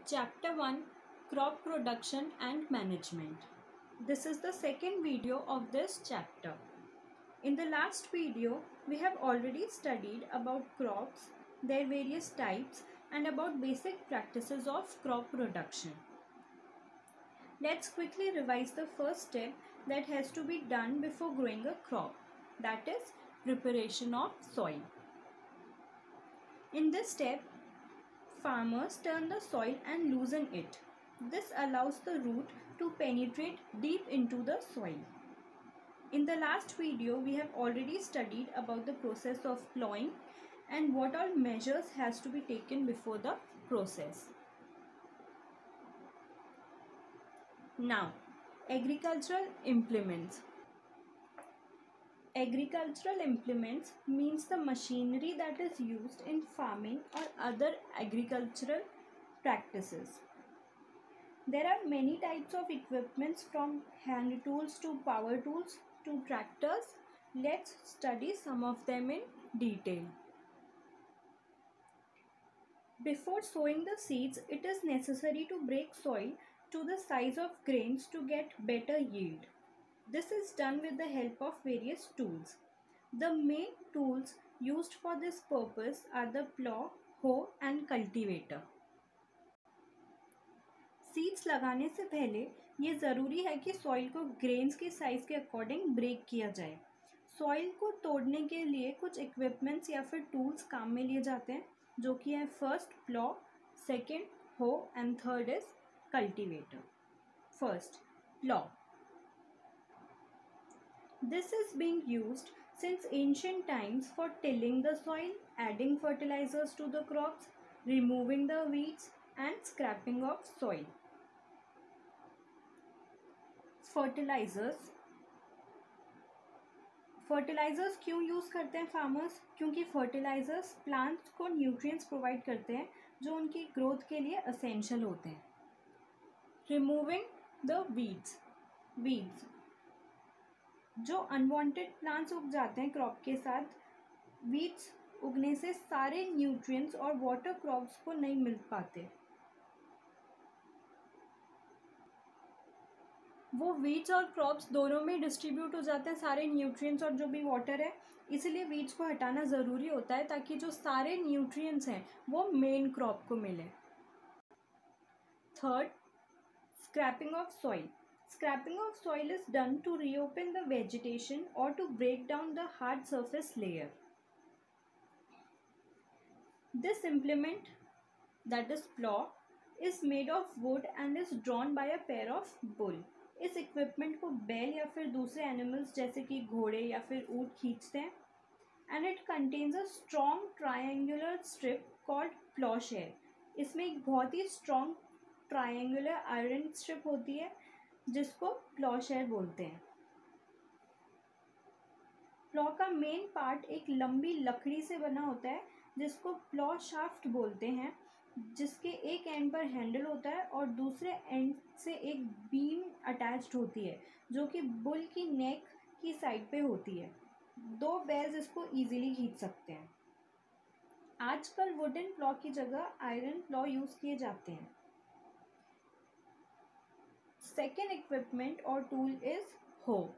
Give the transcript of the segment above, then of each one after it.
Chapter 1, Crop Production and Management. This is the second video of this chapter. In the last video, we have already studied about crops, their various types, and about basic practices of crop production. Let's quickly revise the first step that has to be done before growing a crop, that is, preparation of soil. In this step, farmers turn the soil and loosen it. This allows the root to penetrate deep into the soil. In the last video, we have already studied about the process of plowing and what all measures has to be taken before the process. Now, agricultural implements. Agricultural implements means the machinery that is used in farming or other agricultural practices. There are many types of equipments from hand tools to power tools to tractors. Let's study some of them in detail. Before sowing the seeds, it is necessary to break soil to the size of grains to get better yield. This is done with the help of various tools. The main tools used for this purpose are the plow, hoe and cultivator. Seeds लगाने से पहले ये ज़रूरी है कि soil को grains के size के अकॉर्डिंग ब्रेक किया जाए. सॉइल को तोड़ने के लिए कुछ इक्विपमेंट्स या फिर टूल्स काम में लिए जाते हैं, जो कि है फर्स्ट प्लॉ, सेकेंड हो and third is cultivator. First, plough. This is being used since ancient times for tilling the soil, adding fertilizers to the crops, removing the weeds and scrapping of soil. Fertilisers क्यों use करते हैं farmers? क्योंकि fertilisers plants को nutrients provide करते हैं जो उनकी growth के लिए एसेंशियल होते हैं. Removing the weeds. जो अनवांटेड प्लांट्स उग जाते हैं क्रॉप के साथ, वीड्स उगने से सारे न्यूट्रिएंट्स और वाटर क्रॉप्स को नहीं मिल पाते. वो वीड्स और क्रॉप्स दोनों में डिस्ट्रीब्यूट हो जाते हैं सारे न्यूट्रिएंट्स और जो भी वाटर है, इसलिए वीड्स को हटाना ज़रूरी होता है ताकि जो सारे न्यूट्रिएंट्स हैं वो मेन क्रॉप को मिले. Third, scrapping of soil. Scrapping of soil is done to reopen the vegetation or to break down the hard surface layer. This implement, that is plow, is made of wood and is drawn by a pair of bull. इस equipment को बैल या फिर दूसरे animals जैसे कि घोड़े या फिर ऊँट खींचते हैं. And it contains a strong triangular strip called plowshare. इसमें एक बहुत ही strong triangular iron strip होती है जिसको प्लॉशेयर बोलते हैं. प्लॉ का मेन पार्ट एक लंबी लकड़ी से बना होता है जिसको प्लॉ शाफ्ट बोलते हैं, जिसके एक एंड पर हैंडल होता है और दूसरे एंड से एक बीम अटैच्ड होती है जो कि बुल की नेक की साइड पे होती है. दो बैल्स इसको इजीली खींच सकते हैं. आजकल वुडन प्लॉ की जगह आयरन प्लॉ यूज़ किए जाते हैं. Second equipment or tool is hoe.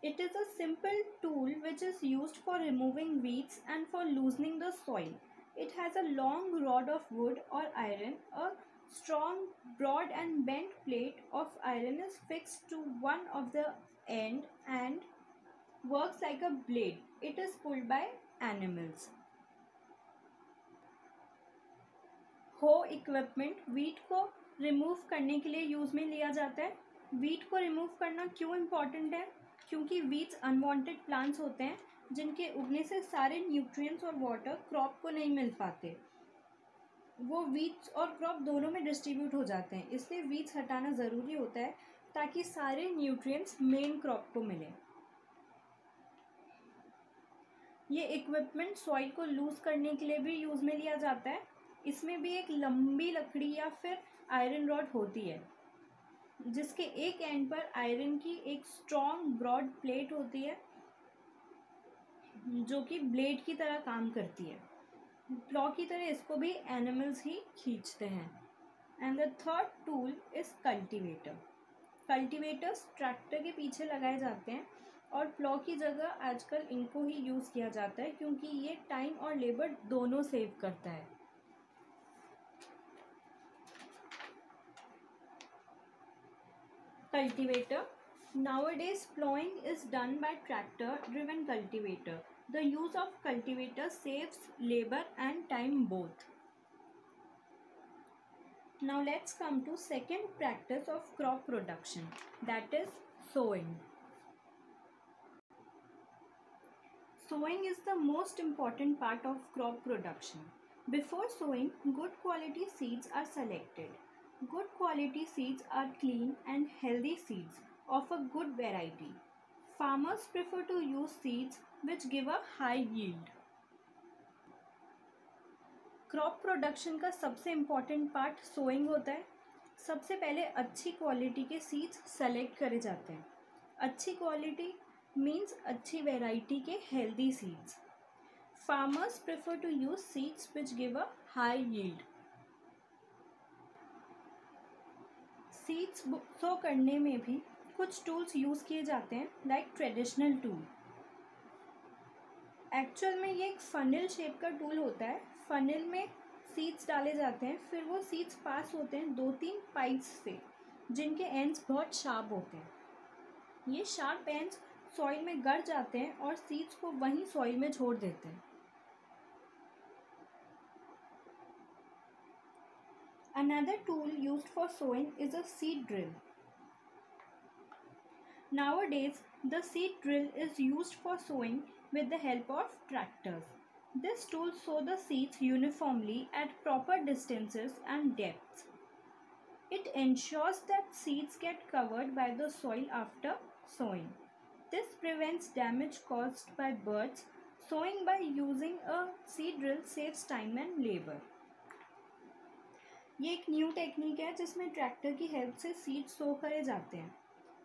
It is a simple tool which is used for removing weeds and for loosening the soil. It has a long rod of wood or iron. A strong, broad and bent plate of iron is fixed to one of the end and works like a blade. It is pulled by animals. हो equipment wheat को remove करने के लिए use में लिया जाता है. Wheat को रिमूव करना क्यों इम्पॉर्टेंट है? क्योंकि वीड्स अनवांटेड प्लांट्स होते हैं जिनके उगने से सारे न्यूट्रिएंट्स और वाटर क्रॉप को नहीं मिल पाते. वो वीड्स और क्रॉप दोनों में डिस्ट्रीब्यूट हो जाते हैं, इसलिए वीड्स हटाना ज़रूरी होता है ताकि सारे न्यूट्रिएंट्स मेन क्रॉप को मिले. ये इक्विपमेंट सॉइल को लूज करने के लिए भी यूज़ में लिया जाता है. इसमें भी एक लंबी लकड़ी या फिर आयरन रॉड होती है जिसके एक एंड पर आयरन की एक स्ट्रॉन्ग ब्रॉड प्लेट होती है जो कि ब्लेड की तरह काम करती है. प्लॉ की तरह इसको भी एनिमल्स ही खींचते हैं. And the third tool is cultivator. Cultivators tractor के पीछे लगाए जाते हैं और प्लॉ की जगह आजकल इनको ही यूज़ किया जाता है क्योंकि ये टाइम और लेबर दोनों सेव करता है. Cultivator. Nowadays, plowing is done by tractor-driven cultivator. The use of cultivator saves labor and time both. Now let's come to second practice of crop production, that is sowing. Sowing is the most important part of crop production. Before sowing, good quality seeds are selected. Good quality seeds are clean and healthy seeds of a good variety. Farmers prefer to use seeds which give a high yield. Crop production का सबसे important part sowing होता है. सबसे पहले अच्छी quality के seeds select करे जाते हैं. अच्छी क्वालिटी मीन्स अच्छी वैरायटी के healthy seeds. Farmers prefer to use seeds which give a high yield. Seeds sow करने में भी कुछ टूल्स यूज़ किए जाते हैं लाइक ट्रेडिशनल टूल. एक्चुअल में ये एक फनल शेप का टूल होता है. फनल में सीड्स डाले जाते हैं, फिर वो सीड्स पास होते हैं 2-3 पाइप्स से जिनके एंड्स बहुत शार्प होते हैं. ये शार्प एंड्स सॉइल में गड़ जाते हैं और सीड्स को वहीं सॉइल में छोड़ देते हैं. Another tool used for sowing is a seed drill. Nowadays, the seed drill is used for sowing with the help of tractors. This tool sows the seeds uniformly at proper distances and depths. It ensures that seeds get covered by the soil after sowing. This prevents damage caused by birds. Sowing by using a seed drill saves time and labor. ये एक new technique है जिसमें tractor की help से seeds सो करे जाते हैं.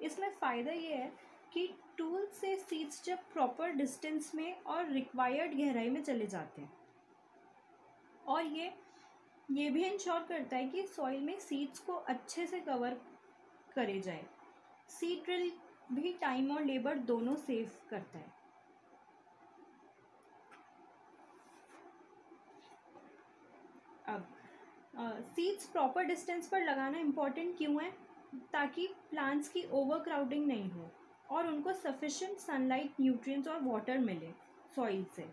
इसमें फ़ायदा ये है कि टूल से सीड्स जब प्रॉपर डिस्टेंस में और रिक्वायर्ड गहराई में चले जाते हैं और ये भी इंश्योर करता है कि सॉइल में सीड्स को अच्छे से कवर करे जाए. सीड ड्रिल भी टाइम और लेबर दोनों सेव करता है. अब सीड्स प्रॉपर डिस्टेंस पर लगाना इम्पॉर्टेंट क्यों है? ताकि प्लांट्स की ओवर क्राउडिंग नहीं हो और उनको सफिशिएंट सनलाइट, न्यूट्रिएंट्स और वाटर मिले सॉइल से.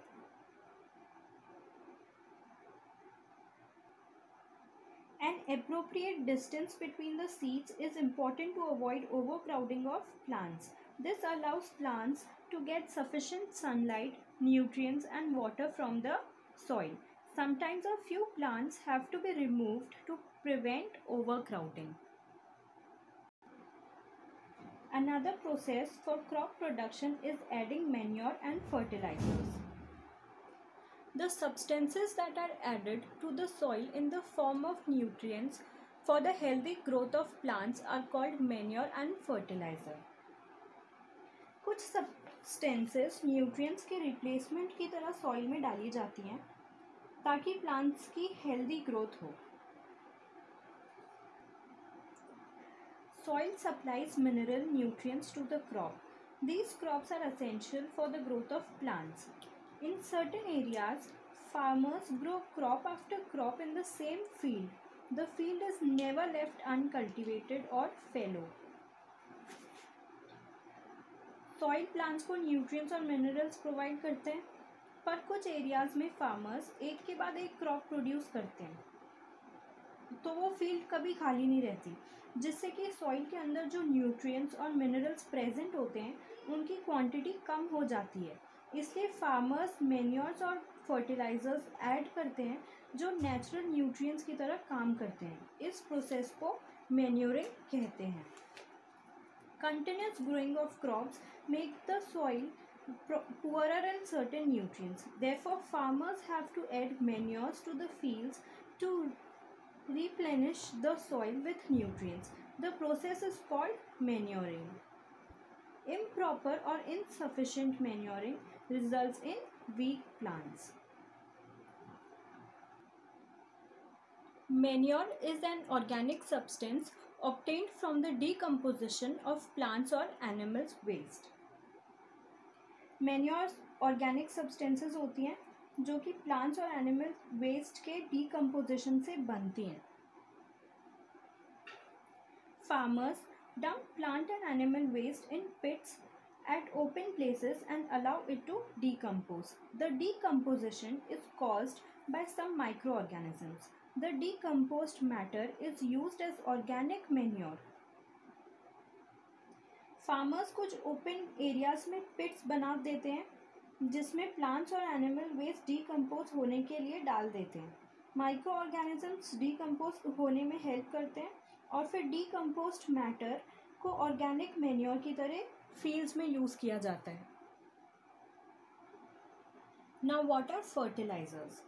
An appropriate distance between the seeds is important to avoid overcrowding of plants. This allows plants to get sufficient sunlight, nutrients and water from the soil. Sometimes a few plants have to be removed to prevent overcrowding. Another process for crop production is adding manure and fertilizers. The substances that are added to the soil in the form of nutrients for the healthy growth of plants are called manure and fertilizer. कुछ substances nutrients के replacement की तरह soil में डाली जाती हैं ताकि plants की healthy growth हो. Soil supplies mineral nutrients to the crop. These crops are essential for the growth of plants. In certain areas, farmers grow crop after crop in the same field. The field is never left uncultivated or fallow. Soil plants को nutrients और minerals provide करते हैं, पर कुछ areas में farmers एक के बाद एक क्रॉप प्रोड्यूस करते हैं, तो वो फील्ड कभी खाली नहीं रहती, जिससे कि सॉइल के अंदर जो न्यूट्रिएंट्स और मिनरल्स प्रेजेंट होते हैं उनकी क्वांटिटी कम हो जाती है. इसलिए फार्मर्स मैन्योर्स और फर्टिलाइजर्स ऐड करते हैं जो नेचुरल न्यूट्रिएंट्स की तरह काम करते हैं. इस प्रोसेस को मैन्योरिंग कहते हैं. Continuous growing of crops make the soil poorer in certain nutrients. Therefore, farmers have to add manures to the fields to replenish the soil with nutrients. The process is called manuring. Improper or insufficient manuring results in weak plants. Manure is an organic substance obtained from the decomposition of plants or animals waste. Manures organic substances होती हैं जो कि plants और animal waste के decomposition से बनती हैं. Farmers dump plant and animal waste in pits at open places and allow it to decompose. The decomposition is caused by some microorganisms. The decomposed matter is used as organic manure. Farmers कुछ open areas में पिट्स बना देते हैं जिसमें plants और animal waste decompose होने के लिए डाल देते हैं. माइक्रो ऑर्गेनिजम्स डीकम्पोज होने में हेल्प करते हैं और फिर डीकम्पोज्ड मैटर को ऑर्गेनिक मैन्योर की तरह फील्ड्स में यूज़ किया जाता है. Now what are fertilisers?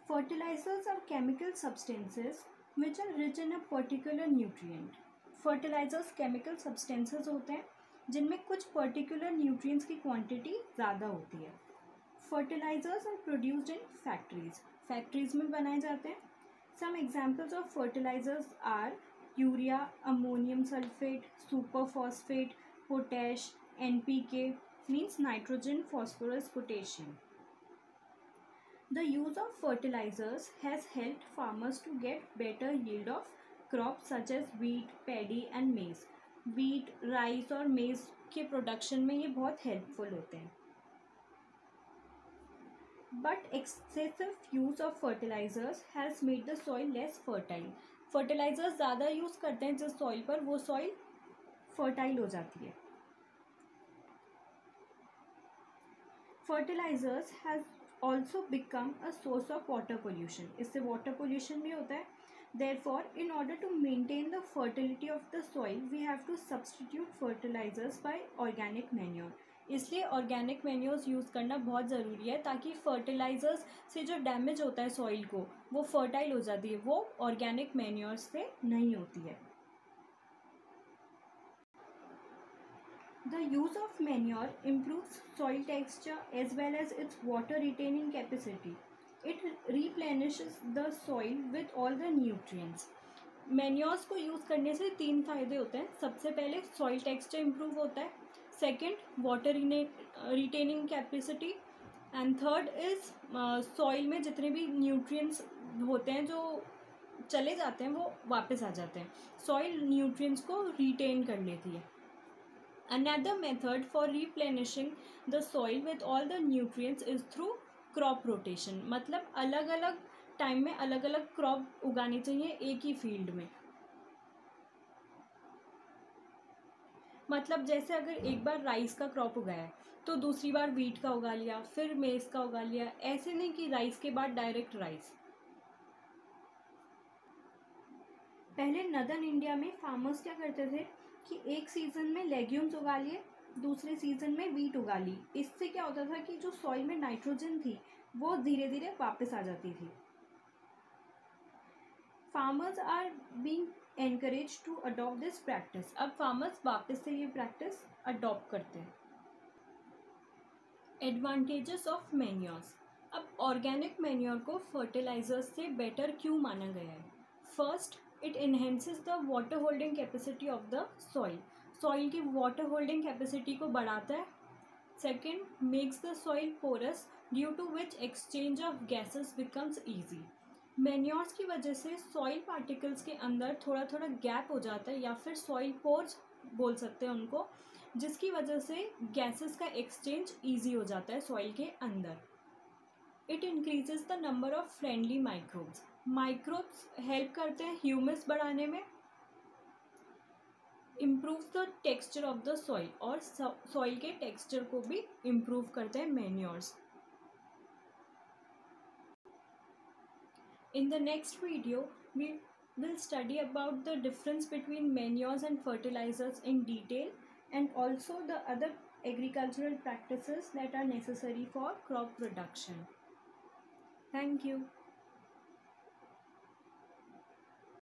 Fertilisers are chemical substances which are rich in a particular nutrient. Fertilisers chemical substances होते हैं जिनमें कुछ पर्टिकुलर न्यूट्रिएंट्स की क्वांटिटी ज़्यादा होती है. Fertilisers are produced in factories में बनाए जाते हैं. Some examples of fertilisers are urea, ammonium sulphate, super phosphate, potash, NPK means nitrogen, phosphorus, potassium. The use of fertilizers has helped farmers to get better yield of crops such as wheat, paddy and maize. Wheat, rice और maize के production में ये बहुत helpful होते हैं. But excessive use of fertilizers has made the soil less fertile. Fertilisers ज़्यादा use करते हैं जिस सॉइल पर वो सॉइल फर्टाइल हो जाती है. Fertilizers has also become a source of water pollution. इससे water pollution भी होता है. Therefore, in order to maintain the fertility of the soil, we have to substitute fertilizers by organic manure. इसलिए organic manures use करना बहुत ज़रूरी है ताकि fertilizers से जो डैमेज होता है सॉइल को वो fertile हो जाती है, वो organic manures से नहीं होती है. The use of manure improves soil texture as well as its water retaining capacity. It replenishes the soil with all the nutrients. Manures को यूज़ करने से 3 फ़ायदे होते हैं. सबसे पहले soil texture improve होता है. Second, water retaining capacity. And third is soil में जितने भी nutrients होते हैं जो चले जाते हैं वो वापस आ जाते हैं. Soil nutrients को retain कर लेती है. Another method for replenishing the soil with all the nutrients is through crop rotation. मतलब अलग अलग टाइम में अलग अलग क्रॉप उगानी चाहिए एक ही फील्ड में. मतलब जैसे अगर एक बार राइस का क्रॉप उगाया है तो दूसरी बार वीट का उगा लिया, फिर मेज का उगा लिया. ऐसे नहीं कि राइस के बाद डायरेक्ट राइस. पहले नदर्न इंडिया में फार्मर्स क्या करते थे कि एक सीज़न में लेग्यूम्स उगा लिए, दूसरे सीज़न में वीट उगा ली. इससे क्या होता था कि जो सॉइल में नाइट्रोजन थी वो धीरे धीरे वापस आ जाती थी. Farmers are being encourage to adopt this practice. अब फार्मर्स वापस से ये प्रैक्टिस अडॉप्ट करते हैं. Advantages of manures. अब ऑर्गेनिक मैन्योर को फर्टिलाइजर्स से बेटर क्यों माना गया है? First, it enhances the water holding capacity of the soil. Soil की water holding capacity को बढ़ाता है. Second, makes the soil porous due to which exchange of gases becomes easy. Manures की वजह से soil particles के अंदर थोड़ा थोड़ा gap हो जाता है या फिर soil pores बोल सकते हैं उनको, जिसकी वजह से gases का exchange easy हो जाता है soil के अंदर. It increases the number of friendly microbes. Microbes help करते हैं ह्यूमस बढ़ाने में. Improve the texture of the soil. और सॉइल के टेक्सचर को भी इम्प्रूव करते हैं manures. In the next video we will study about the difference between manures and fertilizers in detail and also the other agricultural practices that are necessary for crop production. Thank you.